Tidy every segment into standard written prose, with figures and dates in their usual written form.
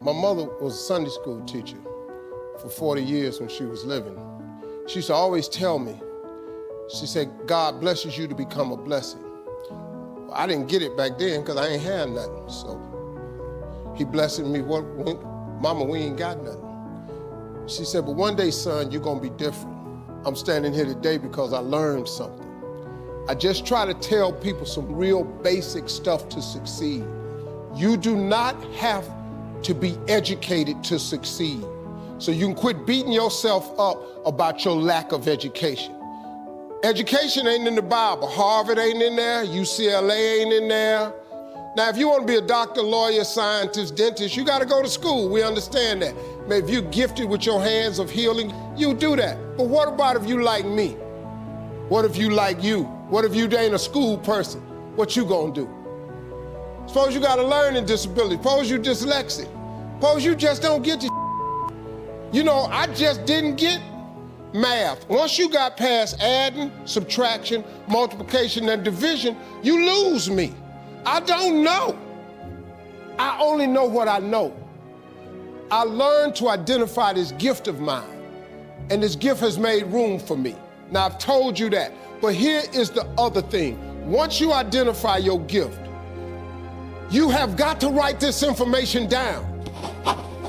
My mother was a Sunday school teacher for 40 years when she was living. She used to always tell me, she said, God blesses you to become a blessing. Well, I didn't get it back then because I ain't had nothing. So he blessed me, Mama, we ain't got nothing. She said, but one day, son, you're gonna be different. I'm standing here today because I learned something. I just try to tell people some real basic stuff to succeed. You do not have to be educated to succeed. So you can quit beating yourself up about your lack of education. Education ain't in the Bible. Harvard ain't in there, UCLA ain't in there. Now, if you want to be a doctor, lawyer, scientist, dentist, you got to go to school. We understand that. If you're gifted with your hands of healing, you do that. But what about if you like me? What if you like you? What if you ain't a school person? What you gonna do? Suppose you got a learning disability. Suppose you dyslexic. Suppose you just don't get your You know, I just didn't get math. Once you got past adding, subtraction, multiplication, and division, you lose me. I don't know. I only know what I know. I learned to identify this gift of mine, and this gift has made room for me. Now, I've told you that, but here is the other thing. Once you identify your gift, you have got to write this information down.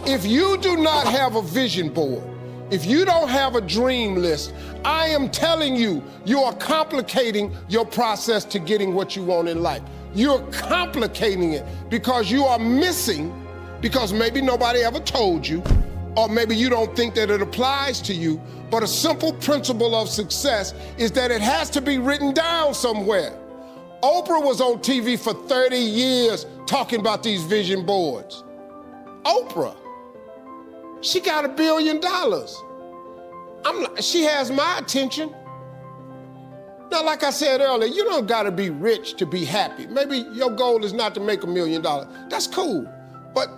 If you do not have a vision board, if you don't have a dream list, I am telling you, you are complicating your process to getting what you want in life. You're complicating it because you are missing, because maybe nobody ever told you, or maybe you don't think that it applies to you, but a simple principle of success is that it has to be written down somewhere. Oprah was on TV for 30 years talking about these vision boards. Oprah, she got $1 billion. She has my attention. Now, like I said earlier, you don't gotta be rich to be happy. Maybe your goal is not to make $1 million. That's cool, but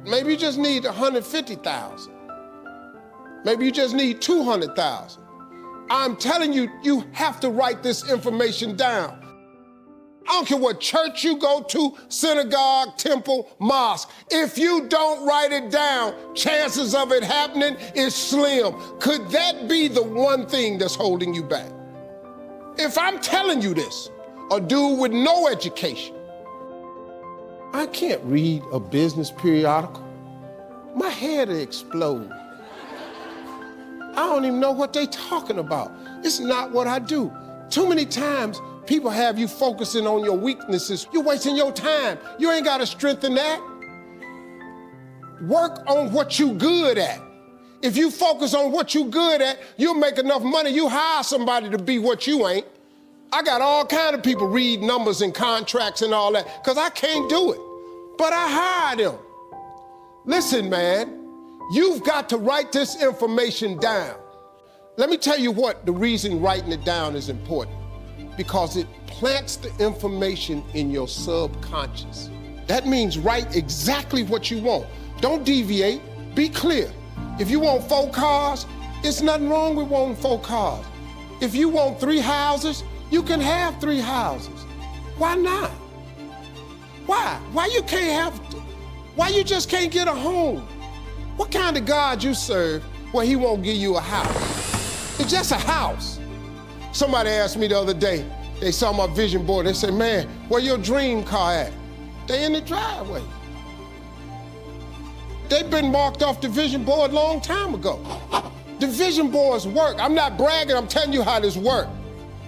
maybe you just need 150,000. Maybe you just need 200,000. I'm telling you, you have to write this information down. I don't care what church you go to, synagogue, temple, mosque. If you don't write it down, chances of it happening is slim. Could that be the one thing that's holding you back? If I'm telling you this, a dude with no education, I can't read a business periodical. My head will explode. I don't even know what they're talking about. It's not what I do. Too many times, people have you focusing on your weaknesses. You're wasting your time. You ain't got to strengthen that. Work on what you good at. If you focus on what you good at, you'll make enough money. You hire somebody to be what you ain't. I got all kind of people read numbers and contracts and all that, because I can't do it. But I hire them. Listen, man, you've got to write this information down. Let me tell you what the reason writing it down is important. Because it plants the information in your subconscious. That means write exactly what you want. Don't deviate, be clear. If you want 4 cars, it's nothing wrong with wanting 4 cars. If you want 3 houses, you can have 3 houses. Why not? Why? Why you just can't get a home? What kind of God you serve where he won't give you a house? It's just a house. Somebody asked me the other day, they saw my vision board, they said, man, where your dream car at? They in the driveway. They've been marked off the vision board a long time ago. The vision boards work. I'm not bragging, I'm telling you how this works.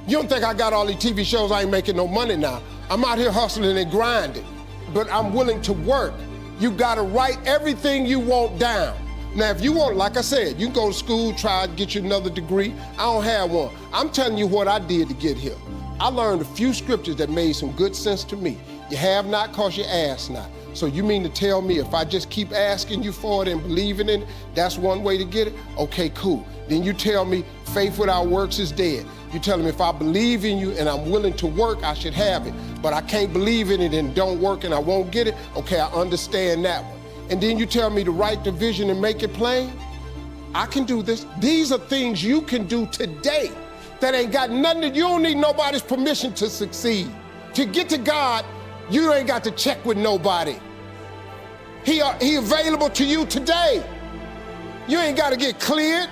You don't think I got all these TV shows, I ain't making no money now. I'm out here hustling and grinding, but I'm willing to work. You gotta write everything you want down. Now, if you want, like I said, you can go to school, try to get you another degree. I don't have one. I'm telling you what I did to get here. I learned a few scriptures that made some good sense to me. You have not because you ask not. So you mean to tell me if I just keep asking you for it and believing in it, that's one way to get it? Okay, cool. Then you tell me faith without works is dead. You tell me if I believe in you and I'm willing to work, I should have it. But I can't believe in it and don't work and I won't get it. Okay, I understand that one. And then you tell me to write the vision and make it plain? I can do this. These are things you can do today that ain't got nothing you don't need nobody's permission to succeed. To get to God, you ain't got to check with nobody. He available to you today. You ain't got to get cleared.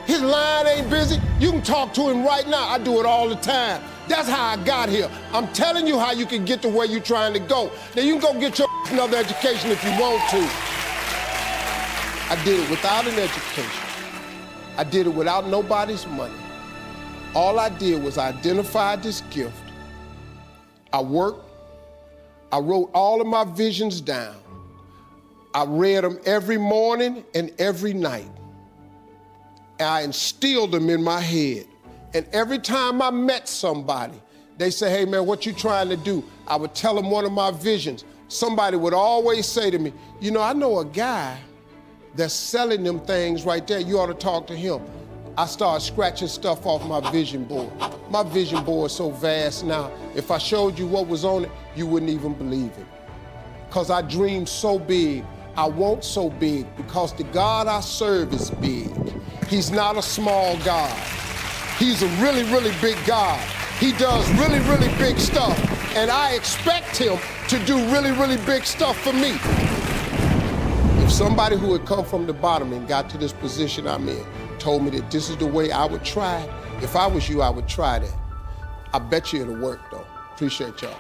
His line ain't busy. You can talk to him right now. I do it all the time. That's how I got here. I'm telling you how you can get to where you're trying to go. Now you can go get your another education if you want to. I did it without an education. I did it without nobody's money. All I did was identify this gift. I worked. I wrote all of my visions down. I read them every morning and every night. I instilled them in my head. And every time I met somebody, they say, hey man, what you trying to do? I would tell them one of my visions. Somebody would always say to me, you know, I know a guy that's selling them things right there. You ought to talk to him. I started scratching stuff off my vision board. My vision board is so vast now. If I showed you what was on it, you wouldn't even believe it. Because I dream so big. I want so big because the God I serve is big. He's not a small God. He's a really, really big God. He does really, really big stuff. And I expect him to do really, really big stuff for me. If somebody who had come from the bottom and got to this position I'm in told me that this is the way I would try it, if I was you, I would try that. I bet you it'll work though. Appreciate y'all.